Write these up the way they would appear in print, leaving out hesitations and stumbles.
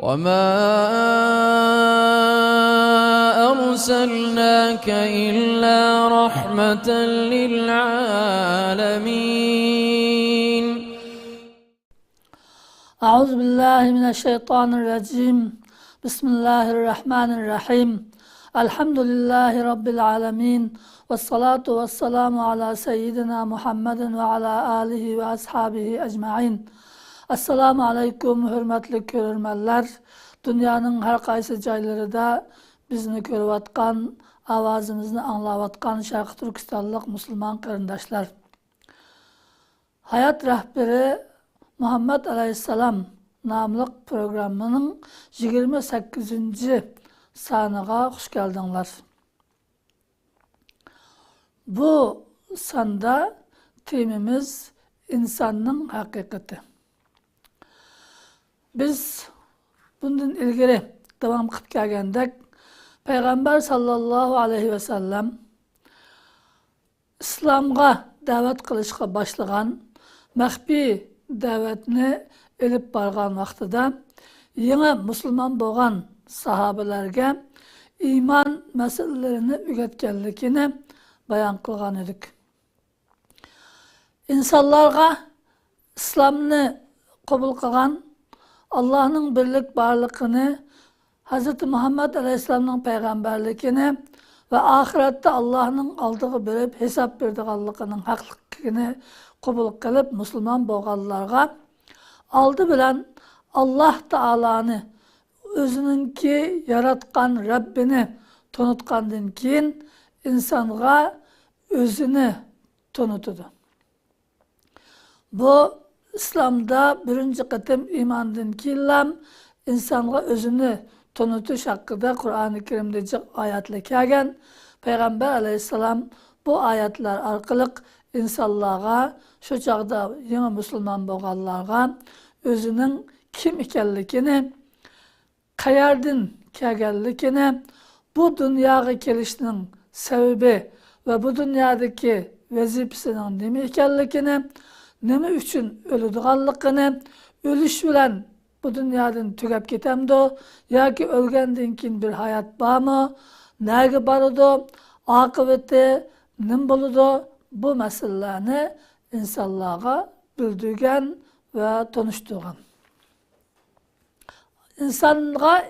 وَمَا أَرْسَلْنَاكَ إِلَّا رَحْمَةً لِلْعَالَمِينَ. أعوذ بالله من الشيطان الرجيم. بسم الله الرحمن الرحيم. الحمد لله رب العالمين. والصلاة والسلام على سيدنا محمد وعلى آله وأصحابه أجمعين. Assalamu alaikum hürmetli görürmenler. Dünyanın her kaysı caylarında bizni görüvatkan, avazımızı anlavatkan Şarkı Türkistanlık Müslüman karındaşlar. Hayat Rehberi Muhammed Aleyhisselam namlıq programının 28. sanıga hoş geldinler. Bu sanda temimiz insanın hakikati. Biz bundan ilgili devam kılıp gelgendek Peygamber sallallahu aleyhi ve sellem İslam'a davet kılışqa başlagan mahbi davetini elip bargan vaqtida yeni Müslüman bolgan sahabelerge iman meselelerini üretkenlikini bayan kılgan edik. İnsanlarga İslam'ını kabul kılgan Allah'ın birlik barlığını, Hz. Muhammed Aleyhisselam'ın peygamberlikini ve ahirette Allah'ın aldığı berip hesap berdiğanlığının hakkını kabul kılıp Müslüman bolganlarga aldı bilen Allah Taala'nı özününki yaratkan Rabbini tanıtkandan keyin insanga özünü tanıtıdı. Bu İslam'da birinci kıtım imandan keyin insanga özünü tanıtış hakkında Kur'an-ı Kerim'de ayetler kelgen. Peygamber Aleyhisselam bu ayetler arkalık insanlarga, şu çağda yeni Müslüman bolganlarga özünün kim ekenligini, qayerden kelgenligini, bu dünyaya kelişinin sebebi ve bu dünyadaki vazifesinin neme ekenligini, neme üçün ölüdüğanlıqını, ölüş bilen bu dünyadan tügep ketemdi, ya ki ölgenden keyin bir hayat barmı, nerede barıdı, akıbeti nim boludu, bu meselelerini insanlara bildirgen ve tanıştırgan.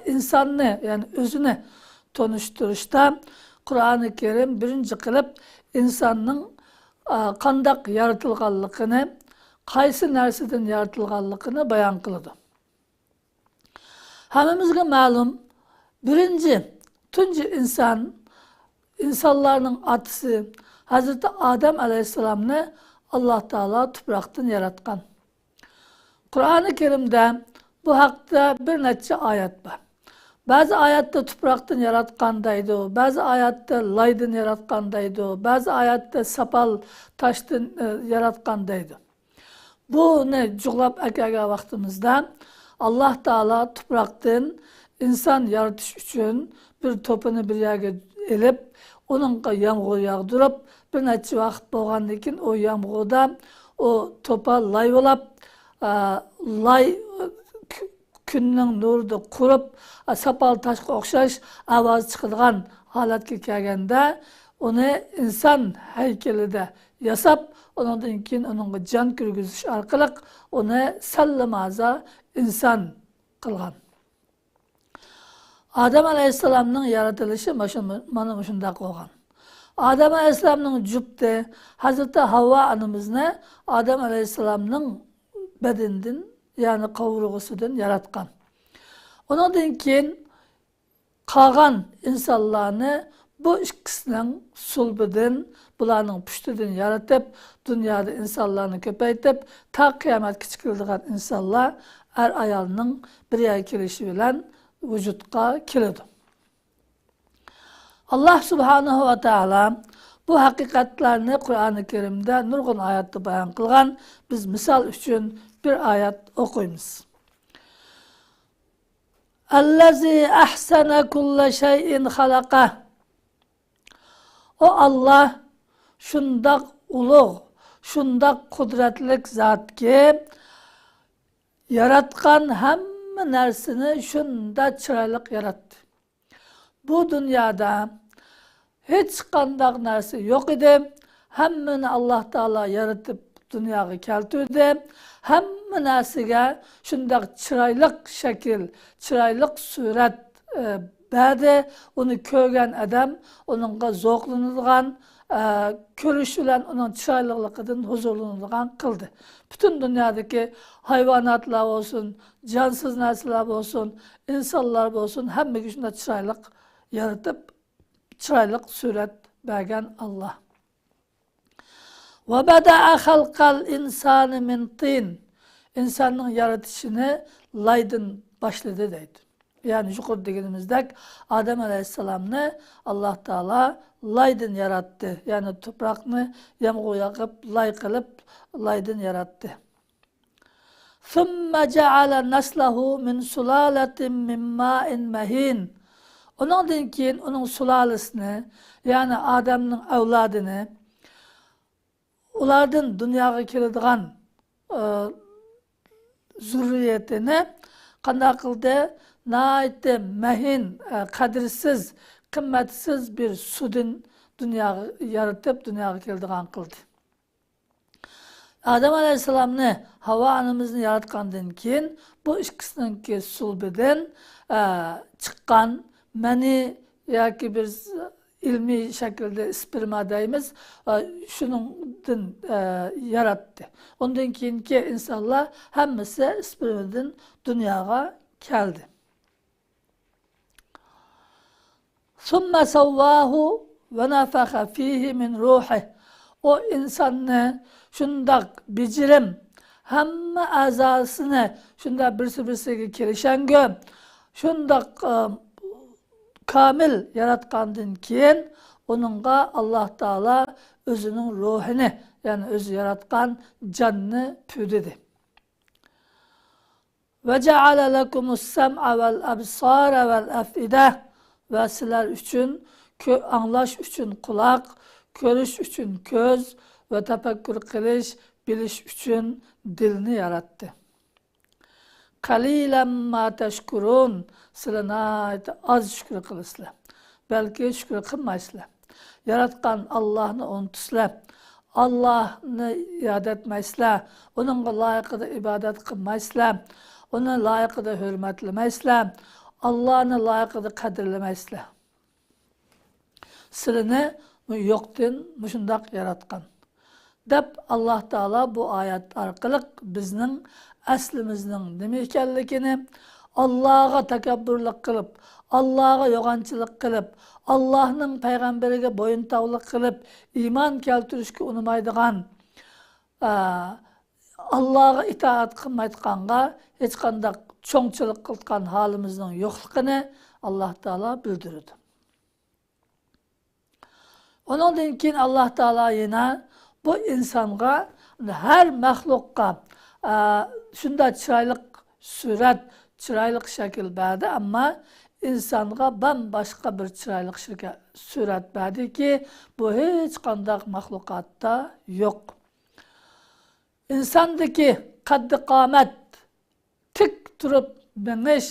İnsanı yani özünü tanıştırışta Kur'an-ı Kerim birinci kılıp insanın kandak yaratılganlıqını, qaysı narseden yaratılganlıqını bayan kılıdı. Hamimizge malum tuncu insanların atısı Hz. Adem Aleyhisselam'ını Allah Teala topraktan yaratkan. Kur'an-ı Kerim'de bu hakta bir neçe ayet var. Bazı ayette topraktan yaratkandaydı, bazı ayette laydan yaratkandaydı, bazı ayette sapal taştan yaratkandaydı. Bunu cuglap akaga vaktimizde Allah Teala topraktan insan yaratış için bir topunu bir yerge elip, onunla yağmur yağdırıp, bir neçe vakit bolgandan keyin o yağmurda o topa lay olap, lay günün nurida kurup, sapal taşqa okşaş avaz çıkılgan halatga kelgende onu insan heykelide yasap, ondan keyin onunla can kirgizish arqali onu sallamaza insan kılgan. Adem Aleyhisselam'ın yaratılışı mana şundaq olgan. Adem Aleyhisselam'ın jüpti Hazreti Havva anamızını Adem Aleyhisselam'ın bedeninden yani kavruğusudan yaratkan. Ondan keyin qalgan insanlarını bu ikisinin sulbidan, bularning pushtidan yaratib, dünyada insanlarını köpeytip, ta kıyamet kichikildigan insanlar er ayolning bir yerga kelishi bilan vücutga keladi. Allah Subhanahu ve Teala bu hakikatlarni Kur'an-ı Kerim'de nurgun ayette bayan kılgan. Biz misal üçün bir ayet okuyumuz. Allazi ahsana kulla şeyin halaka. O Allah şundak ulug, şundak kudretlik zat ki yaratkan hem hamma narsani shunda chiroyli yaratdi. Bu dünyada hiç qandaq narsa yo'q edi. Hammani Alloh taolo yaratib dunyoga keltirdi. Hamma narsaga shunday chiroyli shakl, chiroyli surat berdi. Uni ko'rgan odam uningga zavqlanadigan, ko'rish bilan uning chiroyliligidan huzurlanadigan qildi. Butun dunyodagi hayvonotlar bo'lsin, jonsiz narsalar bo'lsin, insonlar bo'lsin, hammaga shunday chiroyli yaratib, chiroyli surat bergan Alloh. Ve bada'a halqal insanı min tin. İnsanın yaratışını laydan başladı deydi. Yani yukarı dediğimizde Adem Aleyhisselam'ını Allah Teala laydan yarattı. Yani toprağını yağmur yakıp, lay kılıp laydan yarattı. ثُمَّ جَعَلَ نَسْلَهُ مِنْ سُلَالَةٍ مِنْ مَاءٍ مَهِينٍ. Ondan keyin onun sulalesini, yani Adem'in evladını, ulardan dünyaya keladigan zürriyetini qanday qildi? Nayte mehin, qadrsiz, qimmatsiz bir sudin dunyoga yaratib, dunyoga keladigan qildi. Adem Aleyhisselam'ni, Hava anamızını yaratgandan keyin bu ikkisiniki sulbidan chiqqan mani yoki bir ilmi şekilde sperma deyimiz şunundan yarattı. Ondan keyinki insanlar hemmisi spermadan dünyaya geldi. ثُمَّ سَوَّاهُ وَنَفَخَ ف۪يهِ مِنْ رُوحِهِ. O insanı şundak bicirim, hemme azasını şundak birisi kirişen gö, şundak kamil yaratkandan keyin onunla Allah Teala özünün ruhunu, yani özü yaratkan canını püdedi. Ve ceale lekumus sem'a vel absara vel afide. Ve sizler üçün, anlaş üçün kulak, görüş üçün göz ve tefekkür kılış, biliş üçün dilini yarattı. Kalilen ma teşkurun. Sizler az şükür kılısılar. Belki şükür kılmaysılar. Yaratkan Allah'ını unutuslar. Allah'ını yad etmeysizler. Onun layıkıda ibadet kılmaysızlar. Onun layıkıda hürmetlemeysizler. Allah'ını layıkıda kadirlemeysizler. Sırrını yoktan muşundak yaratkan. Dep Allah Teala bu ayet arkalık bizning aslimizning nima ekanligini, Allah'a takabburlik qilib, Allah'a yo'g'onchilik qilib, Allah'ning payg'ambariga bo'yintovlik qilib, iymon keltirishga unamaydigan, Allah'a itoat qilmayotganga hech qanday cho'ngchilik qilgan holimizning yo'qligini Allah Teala bildirdi. Ondan keyin Allah Teala yana bu insonga, her mahlukka shunday chiroyli surat, chiroyli shakl berdi, ammo insonga bamboshqa bir chiroyli surat berdiki, bu hech qanday maxluqotda yo'q. İnsandaki qaddi qomat, tik turib minish,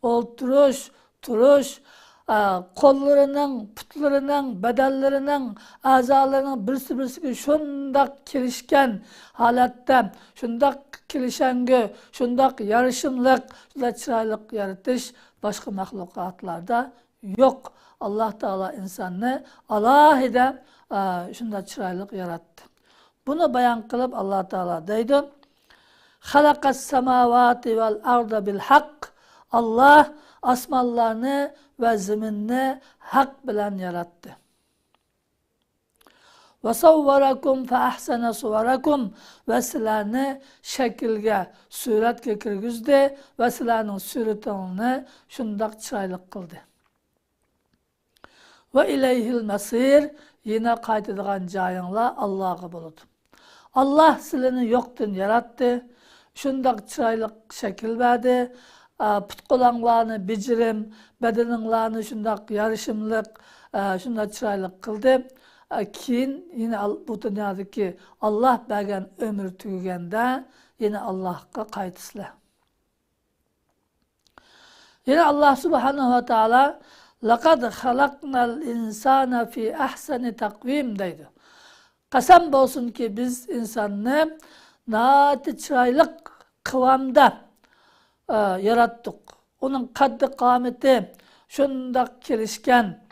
o'tirish, turish, qo'llarining, putlarining, badallarining, a'zolarining birisiga shundoq kelishgan holatda, shundoq kelishanga, shundoq yarishimliq, shundoq chiroyli yaratish boshqa maxluqotlarda yo'q. Alloh taolo insonni alohida shundoq chiroyli yaratdi. Bunu bayan qilib Allah Teala deydi: "Xalaqas samawati vel arda bil haqq." Allah osmonlarni va zaminni haq bilan yaratdi. "Va sawwarakum fa ahsana suwarakum." Va sizlarni shaklga, suratga kirgizdi va sizlarning suratingni shundoq chiroyli qildi. "Va ilayhil masir." Yine qaytadigan joyinglar Allohga bo'ladi. Allah sizlarni yo'qdan yaratdi, shundoq chiroyli shakl berdi, put-qo'linglarni bijirim, badaninglarni shundoq yarishimliq, shundoq chiroyli qildi. Keyin yine bu dunyodagi Allah bergan umr tugaganda yine Allohga qaytisizlar. Yine Allah subhanahu ve teala لَقَدْ خَلَقْنَا الْاِنْسَانَ فِي اَحْسَنِ takvim deydi. Kasam olsun ki biz insanı naati çıraylık kıvamda yarattık. Onun kaddi kâmeti şundak kirişken,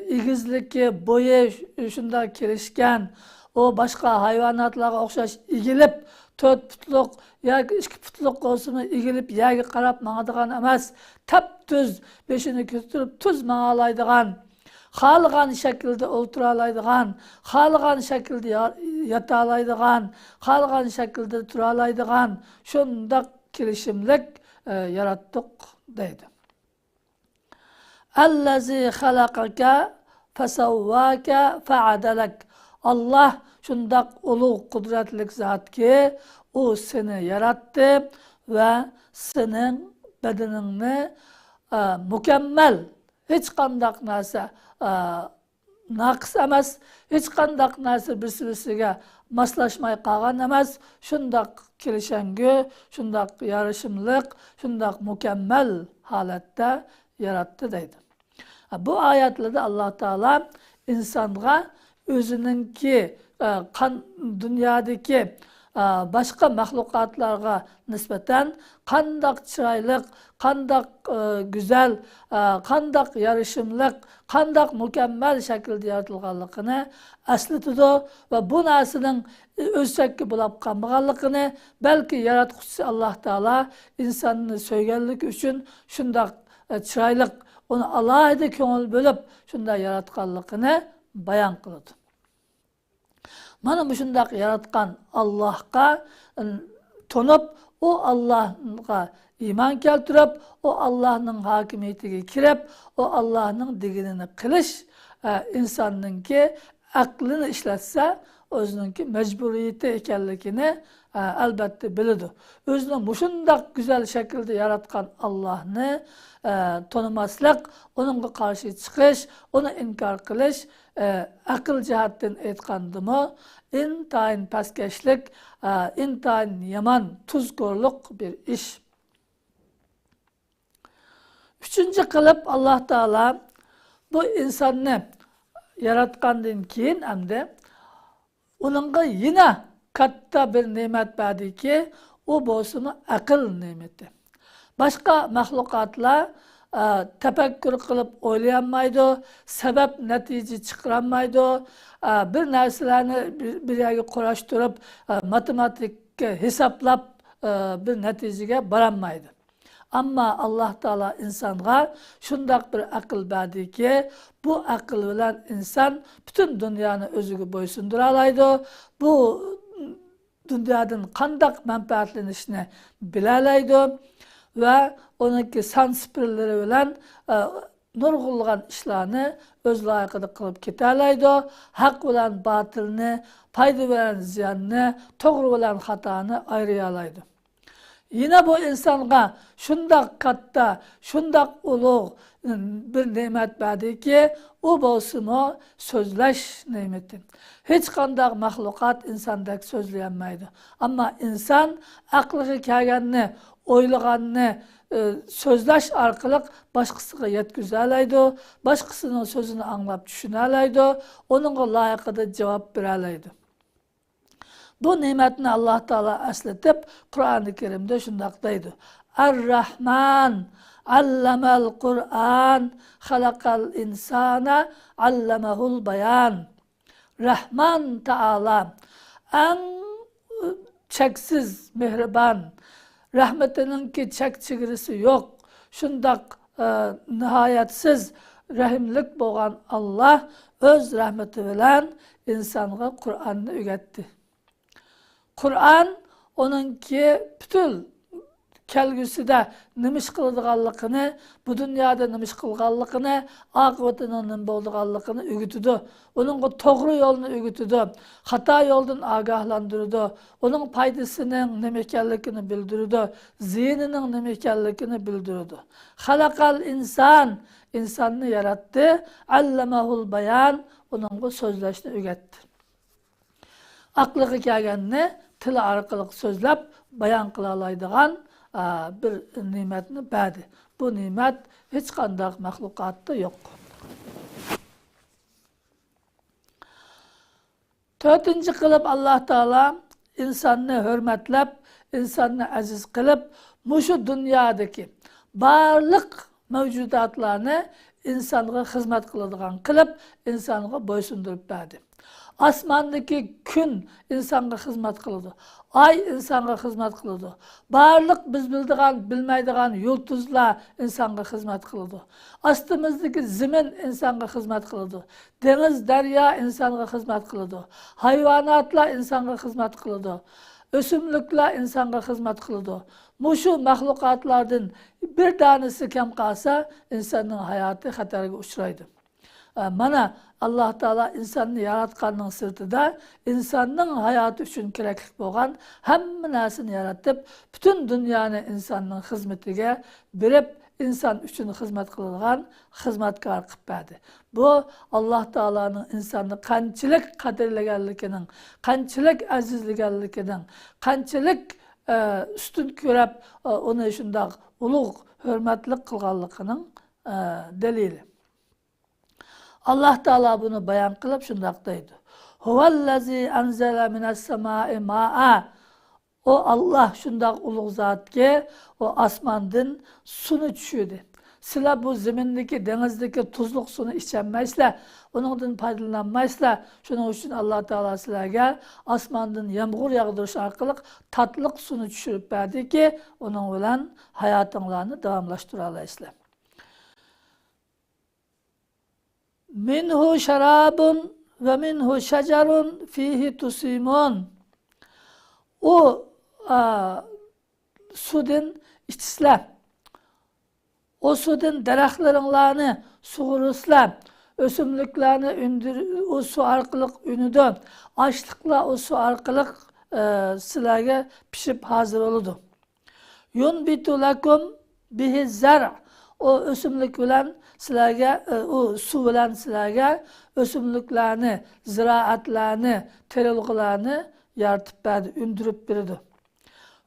igizliki, boyu şundak kirişken, o başka hayvanatlara okşaş igilip, 4 putluk, ya 2 putluk olsun igilip, ya qarab mağadıgan emas, tap tüz, beşini küstürüp tüz mağalaydıgan, xalığan şekilde olturalaydıgan, xalığan şekilde yatalaydıgan, xalığan şekilde turalaydıgan, şundak kirişimlik yarattık deydi. Ellezî halakake fesavvâke fe'adelek. Allah şundak ulu kudretlik zat ki o seni yarattı ve senin bedenini mükemmel, hiç kandak narsa naqs emas, hiç kandak narsa birisi-birisiga maslaşmay qalgan emas, şundak kirişengi, şundak yarışımlık, şundak mükemmel halatda yarattı deydi. Bu ayetlerde Allah Teala insanga özününki dünyadaki başka mahlukatlarga nispeten kandak çıraylık, kandak güzel, kandak yarışımlık, kandak mükemmel şekilde yaratılganlıkını eslitidu ve bu narsının özsekki bulap kalmaganlıkını belki yaratkuchisi Allah Teala insanını söygenlik üçün şundak çıraylık, onu alayda köngül bölüp şundak yaratganlıkını bayan kılıdı. Mana bu şundak yaratkan Allah'a tonup, o Allah'a iman keltirip, o Allah'ın hakimiyetiga kirip, o Allah'ın diginini kılış insanınki aklını işletse, özününki mecburiyeti ekenlikini elbette bilidi. Özünün bu şundak güzel şekilde yaratkan Allah'ını tanımaslık, onunla karşı çıkış, onu inkar kılış, akıl cihattan etkandı intayin paskeşlik, intayin yaman tuzgorluk bir iş. Üçüncü kılıp Allah Teala bu insanı yaratkandan keyin hamda onunla yine katta bir nimet verdi ki o bolsun akıl nimeti. Başka mahlukatlar tefekkür kılıp oylayanmaydı, sebep netice çıkaranmaydı, bir narsalarni bir yerga quraştırıp matematikka hesaplap bir neticege baranmaydı. Ama Allah Teala insanga şundak bir akıl verdi ki bu akıl bilen insan bütün dünyanı özüge boysunduralaydı. Bu dünyadan kandak menfaatlenişini bilalaydı ve onunki sansipirleri bilen nurgulgan işlerini öz layıkıda kılıp ketalaydı. Hak bilen batılını, payda bilen ziyanını, doğru bilen hatanı ayırayalaydı. Yine bu insanga şundak katta, şundak ulu bir nimet verdi ki o bolsun o sözleş nimeti. Hiç kandak mahlukat insandaki sözleyenmeydi. Ama insan aklıga kelganini, oylaganını sözleş arkalık başkasına yetküzelaydı, başkasının sözünü anlap düşünelaydı, onunla layıkıda cevap verelaydı. Bu nimetini Allah Teala esletip Kur'an-ı Kerim'de şundaktaydı. Er-Rahman allemel Kur'an halakal insana allemehul bayan. Rahman Teala en çeksiz mihriban, rahmetinin ki çek çigirisi yok, şundak nihayetsiz rahimlik boğan Allah öz rahmeti bilen insanğa Kur'an'ı öğretti. Kur'an onunki bütün kelgüsüde nimiş kıldıqanlıqını, bu dünyada nimiş kılganlıqını, akıbetinin nim bolduğanlıqını ügütüdü. Onun doğru yolunu ügütüdü. Hata yoldan agahlandırdı. Onun paydasının nimekellikini bildirdi. Zihninin nimekellikini bildirdi. Halakal insan, insanını yarattı. Allemehul bayan, onun bu sözleşini ügetti. Aklıga kelganini tili orqali so'zlab bayon qila oladigan bir ne'matni berdi. Bu ne'mat hech qanday maxluqotda yo'q. To'rtinchi qilib Alloh taolo insonni hurmatlab, insonni aziz qilib, mushu dunyodagi barliq mavjudotlarni insonga xizmat qiladigan qilib, insonga bo'ysundirib berdi. Osmondagi kun insonga xizmat qiladi. Ay insonga xizmat qiladi. Barliq biz bildigan, bilmaydigan yulduzlar insonga xizmat qiladi. Ostimizdagi zamin insonga xizmat qiladi. Dengiz, daryo insonga xizmat qiladi. Hayvonotlar insonga xizmat qiladi. O'simliklar insonga xizmat qiladi. Mushu maxluqotlardan bir tanesi kam qolsa, insonning hayoti xatarga uchraydi. Mana Alloh taolo insonni yaratganning sirtida insonning hayoti uchun kerakli bo'lgan hamma narsani yaratib, butun dunyoni insonning xizmatiga berib, inson uchun xizmat qiladigan xizmatkor qilib berdi. Bu Alloh taoloning insonni qanchalik qadrlaganligining, qanchalik azizlaganligining, qanchalik ustun ko'rib, uni shunday ulug' hurmatli qilganligining dalili. Allah Teala bunu bayan kılıp şundaktaydı. Huvallazi anzala minas-semai ma'a. O Allah şundak ulug' zat ki o asmandan sunu düşürdü. Sizler bu zemindeki, denizdeki tuzluk sunu içenmeysizler, onundan faydalanmaysizlar. Şunun için Allah Teala sizlerge asmandan yağmur yağdırış arkalık tatlılık sunu düşürüp verdi ki onun bilen hayatınlarını devamlaştıralayısızlar. Minhu şarabun ve minhu şecerun fihi tusimun. O sudun içtisler. O sudun daraxtlarını suğuruslar. Ösümlüklerini o su arkalık ünüdü. Açlıkla o su arkalık sizlerge pişip hazır oludu. Yunbitu lakum bihi zar'. O ösümlük bilen sizlerge, o su bilen sizlerge ösümlüklerini, ziraatlarını, terilgılarını yaratıp verdi, ündürüp birdi.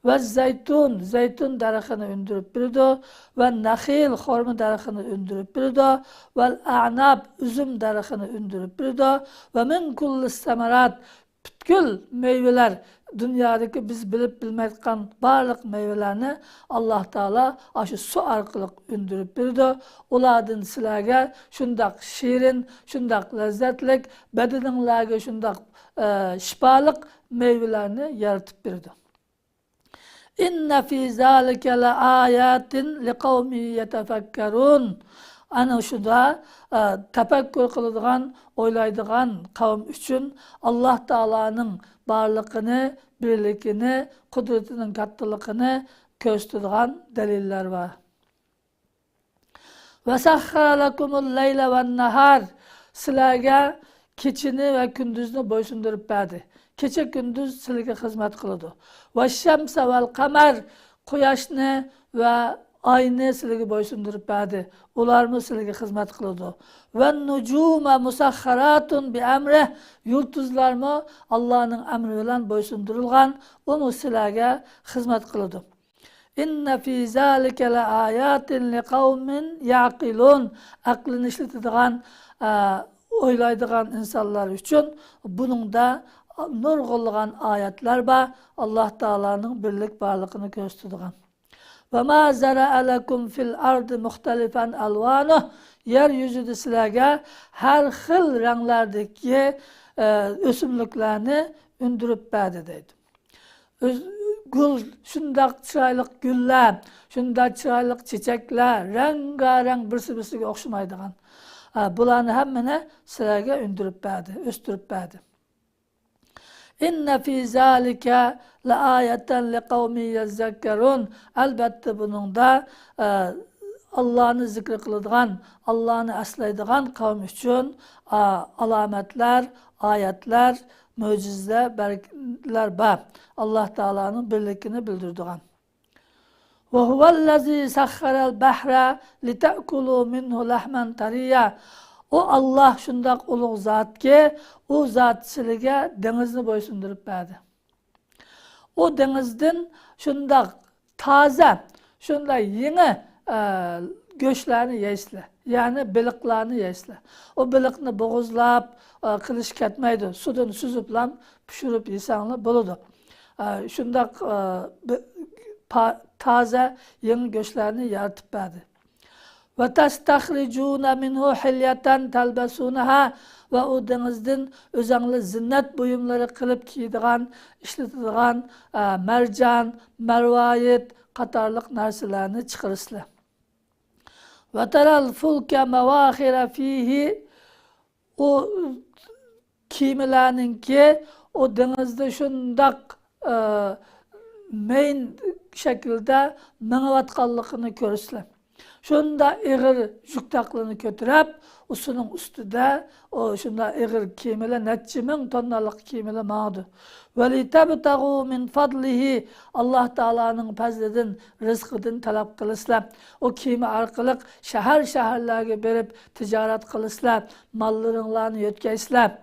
Ve zeytun darıkını ündürüp birdi. Ve nakhil, xorma darıkını ündürüp birdi. Ve a'nab, üzüm darıkını ündürüp birdi. Ve min kulli semerat, bütkül meyveler, dünyadaki biz bilip bilmekten barlık meyvelerini Allah Teala aşı su arkalık ündürüp birdi. Uladın silage şundak şirin, şundak lezzetlik, bedeninlage şundak şifalık meyvelerini yaratıp birdi. İnne fî zâlike le âyâtin li kavmi yetefekkerûn. Ana şuda tefekkür kılıdığan, oylaydığan kavm üçün Allah Teala'nın barlığını, birlikini, kudretinin kattılığını gösterdiğin deliller var. Ve sahhara lekumul leyle ve nahar. Sizlerge keçini ve gündüzünü boysundurup verdi. Keçe gündüz sizlerge hizmet kılıdı. Ve şemse vel kamer. Kuyaşını ve ayını sizlerge boysundurup verdi. Ular mı sizlerge hizmet kılıdı. Ve nucume musahharatun bi emrih. Yıldızlar mı Allah'ın emriyle boysundurulgan. O mu sizlerge hizmet kılıdı. İnne fî zâlike le âyâtin li kavmin yaqilun. Aklını işletediğin, oylaydıgan insanlar için bunun da nurgulluğun ayetler var. Allah Teala'nın birlik varlığını gösterdiğin. Ve ma zara'a lekum fil ardı muhtelifen alvanuh. Yeryüzüde sizlerge her xil renklerdeki ösümlüklerini ündürüp verdi deydi. Gül, şundak çıraylık güller, şundak çıraylık çiçekler, rengarenk birisi okşumaydıgan. Bularını hemmine sizlerge ündürüp verdi, östürüp verdi. İnne fî zâlike le âyeten li kavmi yezzekkerûn. Elbette bunun da Allah'ını zikri kılıdığan, Allah'ını eslaydıgan kavm için alametler, ayetler, mucizeler, belgeler var. Allah Teala'nın birlikini bildirdiğin. Ve huvellezî sahharel bahra li te'kulû minhu lehmen tariyya. O Allah şundak ulug' zat ki, o zat sizlerge denizni boysundurup verdi. O denizden şundak taze, şundak yeni göçlerini yeysizler. Yani balıklarını yeysizler. O balıkını boğuzlap, kılıç ketmeydi. Sudan süzüp lan pişirip yesanlar buludu. Şundak taze yeni göçlerini yaratıp verdi. Ve testahricuuna minhu hilyeten telbesunaha ve o denizden özenli zinnet buyumları kılıp giydiğen, işletidiğen mercan, mervayet, qatarlıq narsalarni chiqarishlar. Ve teral fulke mevahire fihi o kiyimlarninki o denizde şundak main şekilde meňiwatganlygyny görürsler. Şunda eğer jüktaklığını götürüp, usunun üstüde o şunda eğer kiyimler netçi 1000 tonnalık kiyimler mağdu. وَلِتَبْتَغُوا مِنْ فَضْلِهِ Allah Teala'nın fazlidin, rızkıdın talep kılıslar. O kiyimi arkalık şehirlerine berip ticaret kılıslar, mallarınlarını yötkeysler.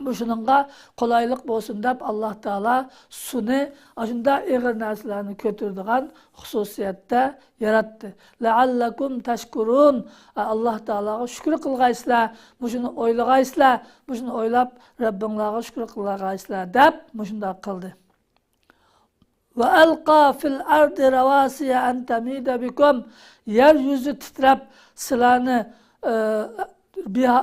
Bu şununla kolaylık bolsun dep Allah Teala suni aşında eğer narsalarını götürdüğün hususiyette yarattı. لَعَلَّكُمْ teşkurun. Allah Teala'ya şükür kılgayslar, bu şunu oylagayslar, bu şunu oylap Rabbinlere şükür kılgayslar dep bu şunda kıldı. وَأَلْقَى فِي الْأَرْضِ رَوَاسِيَ أَنْ تَمِيدَ بِكُمْ Yeryüzü titrep sılanı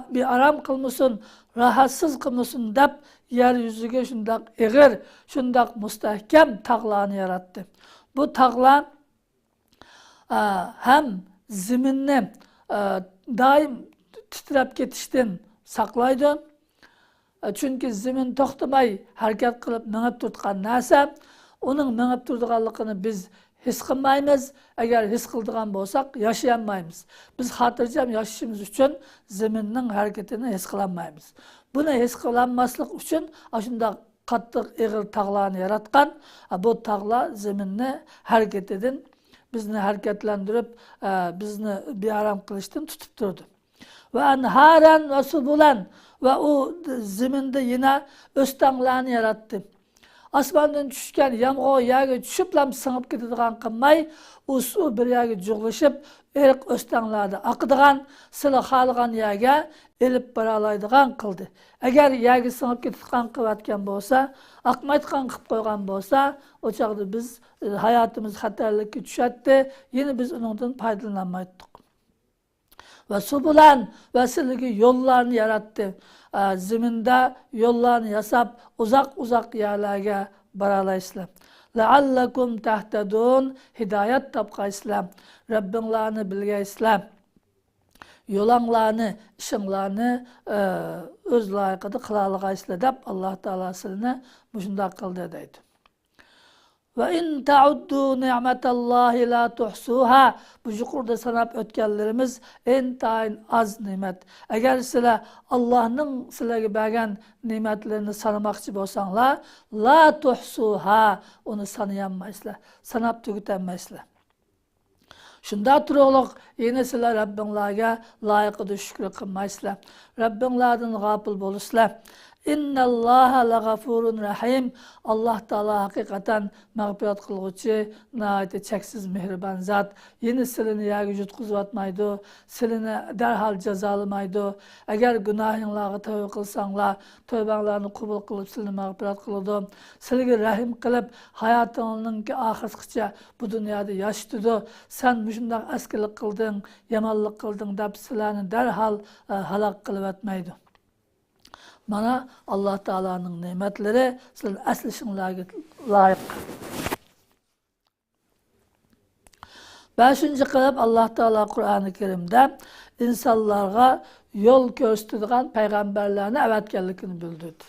bir aram kılmışsın, rahatsız kılmışsın dep yeryüzüge şundak eğer, şundak müstehkem tağlarını yarattı. Bu tağlar hem zeminni daim titrep ketişten saklaydı. Çünkü zemin toxtamay hareket kılıp meňip tutgan narsa, onun meňip turduğanlygyny biz his kılmayız. Eğer his kıldıgan bolsak yaşayamayız. Biz hatırjam yaşayışımız üçün zeminnin hareketini his kılamayız. Bunu his kılanmaslık üçün aşında kattık eğer tağlarını yaratkan, bu tağlar zeminni hareket edin, bizni hareketlendirip bizni bir aram kılıçtan tutup durdu. Ve enharen ve subulan ve o zeminde yine östanlarını yarattı. Asmandan düşken yağmur yağı düşüp sınıp gidadigan kılmay, o su bir yağı juglaşıp erik östanlarda akıdigan, sılı halıgan yağı elip baralaydigan kıldı. Eğer yağı sınıp gidadigan kıvatken bolsa, akmaydigan kıp koygan bolsa, o çağda biz hayatımız hatarlıkka düşetdi, yine biz onundan faydalanmaydık. Ve subulan ve silgi yollarını yarattı. Zeminde yollarını yasap uzak yerlerge baralaysılar. لَعَلَّكُمْ تَهْتَدُونَ Hidayet tapkaysılar. Rabbinlarını bilgeysılar. Yolanlarını, işinlarını öz layıkıda kılalıgaysılar dep Allah Teala silini muşunda kıldı deydi. Ve in ta'uddu ni'metallahi la tuhsuha. Bu yukarıda sanap ötkenlerimiz intayin az nimet. Eğer sizler Allah'ın sizlerge bergen nimetlerini sanamakçı bolsanlar, la tuhsuha, onu sanayanmaysızlar, sanap tüketenmeysizler. Şunda turuluk yine sizler Rabbinlarga layıkıda şükür kılmaysızlar. Rabbinlardan gafil boluslar. İnnallaha lagafurun rahim. Allah Teala hakikaten mağfiret kılgıcı, nihayet çeksiz mehriban zat. Yine silini yağı jutkuzvatmaydı, silini derhal cezalamaydı. Eğer günahınlarga tövbe kılsanlar, tövbenlerini kubul kılıp silini mağfiret kılıdı. Silgi rahim kılıp hayatının ki ahirkice bu dünyada yaşadı. Sen müşündak eskilik kıldın, yamallık kıldın dep silini derhal halak kılıvetmeydi. Bana Allah Teala'nın nimetleri sizin eslişinlerine layık. Beşinci kılıp Allah Teala Kur'an-ı Kerim'de insanlara yol gösterdiğin peygamberlerine evetkenlikini bildirdi.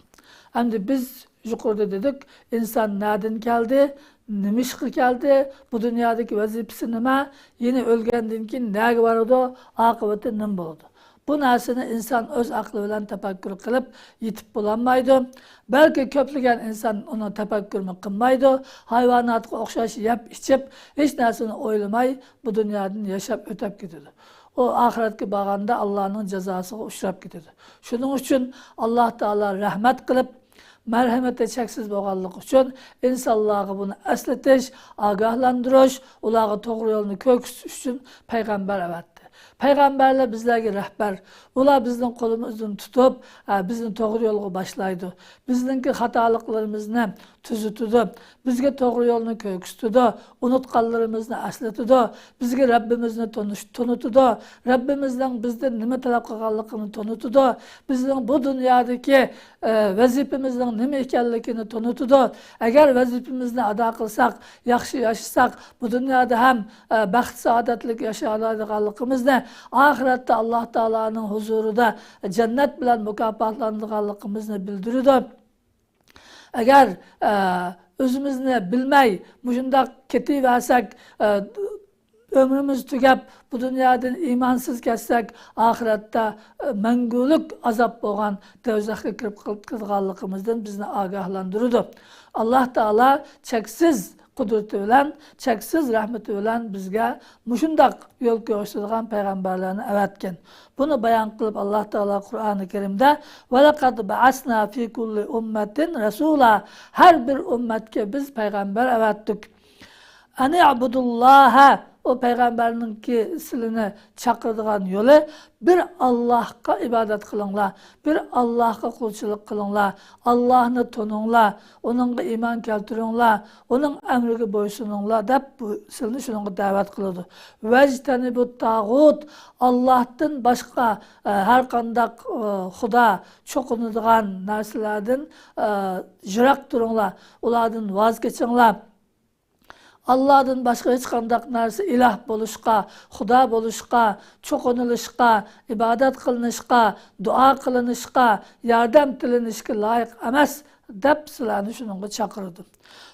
Hem biz yukarıda dedik, insan nereden geldi, nimişki geldi, bu dünyadaki vazifesi nime, yine ölgenden ki ne vardı, akıbeti ne buldu. Bu narsani insan öz aklı bilen tefekkür kılıp yetip bulanmaydı. Belki köplügen insan onu tefekkürünü kılmaydı. Hayvanatı okşaş yap içip hiç narsini oylamay bu dünyadan yaşap ötep gidiyordu. O ahiretki bağında Allah'ın cezasına uçrap gidiyordu. Şunun için Allah Teala rahmet kılıp marhamati cheksiz bo'lganligi uchun insonlarga buni eslatish, ogohlantirish, ularga to'g'ri yo'lni ko'rsatish uchun payg'ambar avatdi. Payg'ambarlar bizlarga rahbar. Ular bizning qo'limizdan tutib, bizni to'g'ri yo'lga boshlaydi. Bizningki xatoliklarimizni tuzitadi, bizga to'g'ri yo'lni ko'rsatadi, unutganlarimizni eslatadi, bizga Rabbimizni tanitadi, Rabbimizning bizdan nima talab qilganligini tanitadi, bizning bu dunyodagi vazifamizning nima ekanligini tanitadi. Agar vazifamizni ado qilsak, yaxshi yashasak, bu dunyoda ham baxt saodatlik yashay oladiganligimizni, oxiratda Alloh taolaning huzurida jannat bilan mukofotlanadiganligimizni bildiradi. Agar o'zimizni bilmay, shunday ketaversak, ömrümüz tugab, bu dunyodan iymonsiz ketsak, oxiratda mangulik azob bo'lgan do'zaxga kirib qolganligimizdan bizni ogohlantiradi. Alloh taolo cheksiz qudrati bilan, cheksiz rahmati bilan bizga mushundoq yo'l ko'rsatadigan payg'ambarlarni avatgan. Buni bayon qilib Alloh taolo Qur'oni Karimda "Va laqad ba'asna fi kulli ummatin rasula" har bir ummatga biz payg'ambar avatdik. Ani abudulloha, o peygamberinin silini çakırdıgan yolu bir Allah'a ibadet kılınla, bir Allah'a kulçuluk kılınla, Allah'ını tanınla, onunla iman keltirinla, onun emrine boysununla dep bu silini şununla davet kılıdı. Vecteni bu tağut, Allah'tan başka her kandak Xuda çokunuduğan narsalardan jirak durunla, ulardan vazgeçinla, Allah'dan başka hiç kandak narsa ilah buluşka, Xuda buluşka, çokunuluşka, ibadet kılınışka, dua kılınışka, yardım tilinişke layık emas dep silahını şununla çakırdı.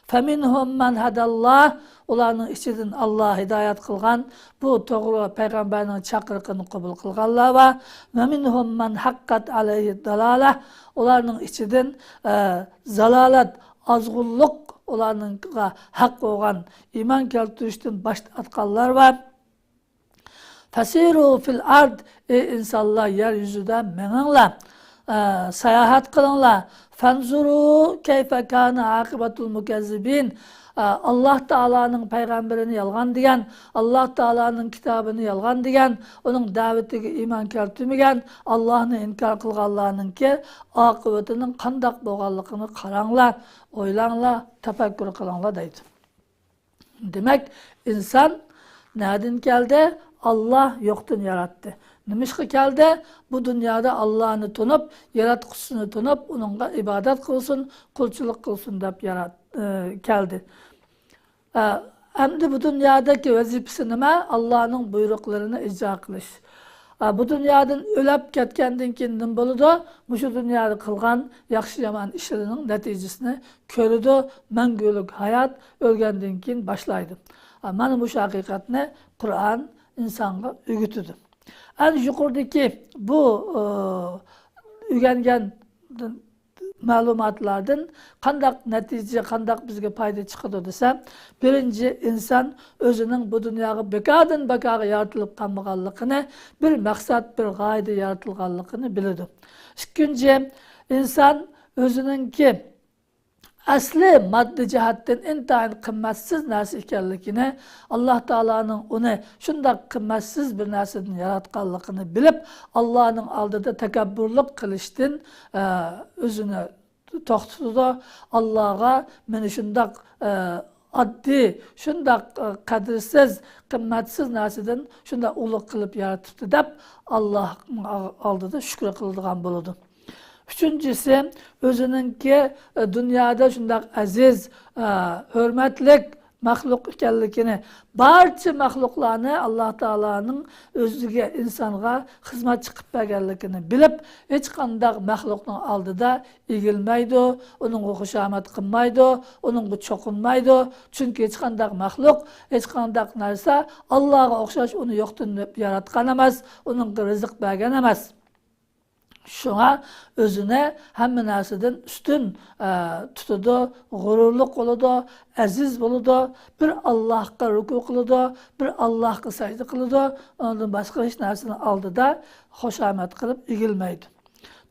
Feminhum men hadallah, ularının içinden Allah hidayet kılgan, bu doğru peygamberinin çakırıkını kabul kılganlar var. Ve minhum men hakkat aleyhi dalalah, ularının içinden zalalet, azgulluk, ularning haq bo'lgan iymon keltirishdan bosh tortganlar var. Fasiru fil ard, ey insonlar yer yuzida menginglar, sayohat qilinglar. Fanzuru kayfa kana aqibatul mukazzibin. Allah Teala'nın peygamberini yalgan diyen, Allah Teala'nın kitabını yalgan diyen, onun davetiga iman keltirmegen, Allah'ını inkar kılganlarının ki akıbetinin kandak boğallıkını qaranglar, oylanglar, tefekkür kılanglar deydi. Demek insan nereden geldi? Allah yoktan yarattı. Nimişki geldi? Bu dünyada Allah'ını tanıp, yaratqısını tanıp, onunla ibadet kılsın, kulçuluk kılsın deyip geldi. Hem de bu dünyadaki vazifesi nima? Allah'ın buyruklarını icra qilish. Bu dünyadan ölüp ketkendan keyin bo'ladi? Şu dünyada qilgan yaxshi yomon ishlarining natijasini ko'radi, mangulik hayot o'lgandan keyin boshlaydi. Mana bu haqiqatni Qur'on insonga o'rgatadi. Ana yuqoridagi bu o'rgangan ma'lumotlardan qandaq natija, qandaq bizga foyda chiqadi desam, birinchi inson o'zining bu dunyoga bekordan bekorga yaratilib qolmaganligini, bir maqsad, bir g'oyada yaratilganligini biladi. Ikkinchi, inson o'ziningki asli maddi jihatdan intayin qimmatsiz narsa ekanligini, Alloh taolaning uni shunday qimmatsiz bir narsadan yaratganligini bilib, Allohning oldida takabburlik qilishdan o'zini to'xtatadi. Allohga meni shunday oddiy, shunday qadrsiz, qimmatsiz narsadan shunday ulug' qilib yaratibdi deb Allohning oldida shukr qiladigan bo'ladi. Üçüncüsü, özününki dünyada şundak aziz, hürmetlik mahluk ekanligini, barcha mahluklarni Allah Teala'nın özüge, insanga hizmet çıkıp berganligini bilip, hiç qandaq mahlukning oldida egilmaydi, onunga xushomat qilmaydi, onunga cho'qinmaydi. Chunki hech qandaq mahluk, hech qandaq narsa Allohga o'xshash uni yo'qdan yaratgan emas, uningga rizq bergan emas. Şuna özüne hamma narsadan üstün tutudu, g'ururlik qiladi, aziz bo'ladi, bir Allohga ruku qiladi, bir Allohga sajda qiladi, undan boshqa hech narsani oldida xushomat qilib egilmaydi.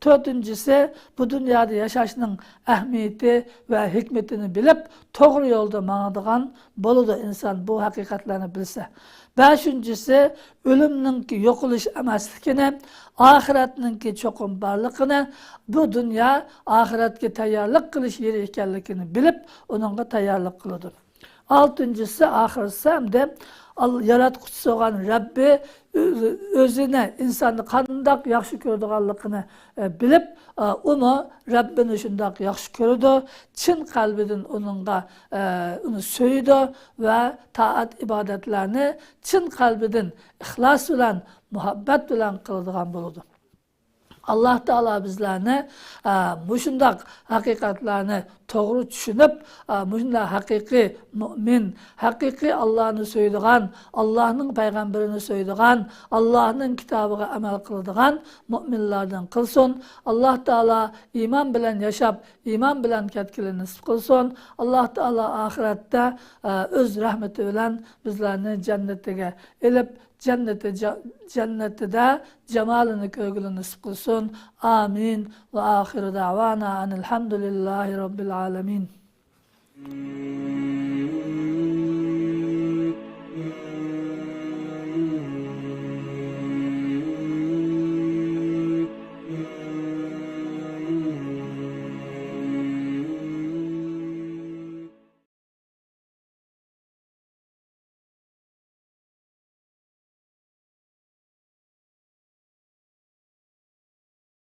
Dördüncüsü, bu dünyada yaşaşının ehmiyeti ve hikmetini bilip doğru yolda manadıgan boludu insan bu hakikatlerini bilse. Beşincisi, ölümnünki yokuluş emaslikini, ahiretninki çokum barlıkını, bu dünya ahiretke tayarlık kılış yeri ekenlikini bilip onunla tayarlık kılıdır. Altıncısı, ahirisi hem de yaratquchisi olan Rabbi özüne, insanı qandak yaxşı gördüğanlıqını bilip, onu Rabbini şundak yaxşı gördü, çin kalbidin onu söydü ve taat ibadetlerini çin kalbidin ihlas bilen, muhabbet bilen kıldığan buludu. Allah Teala bizlerine muşundak hakikatlerini doğru düşünüp, muşundak hakiki mümin, hakiki Allah'ını söylediğin, Allah'ın peygamberini söylediğin, Allah'ın kitabına amel kıldığın müminlerden kılsın. Allah Teala iman bilen yaşap, iman bilen ketkili nisip kılsın. Allah Teala ahirette öz rahmeti bilen bizlerini cennetine elip, cennette cemalini kögülü nisip kılsın. Amin. Ve ahiru da'vana anilhamdülillahi rabbil alemin.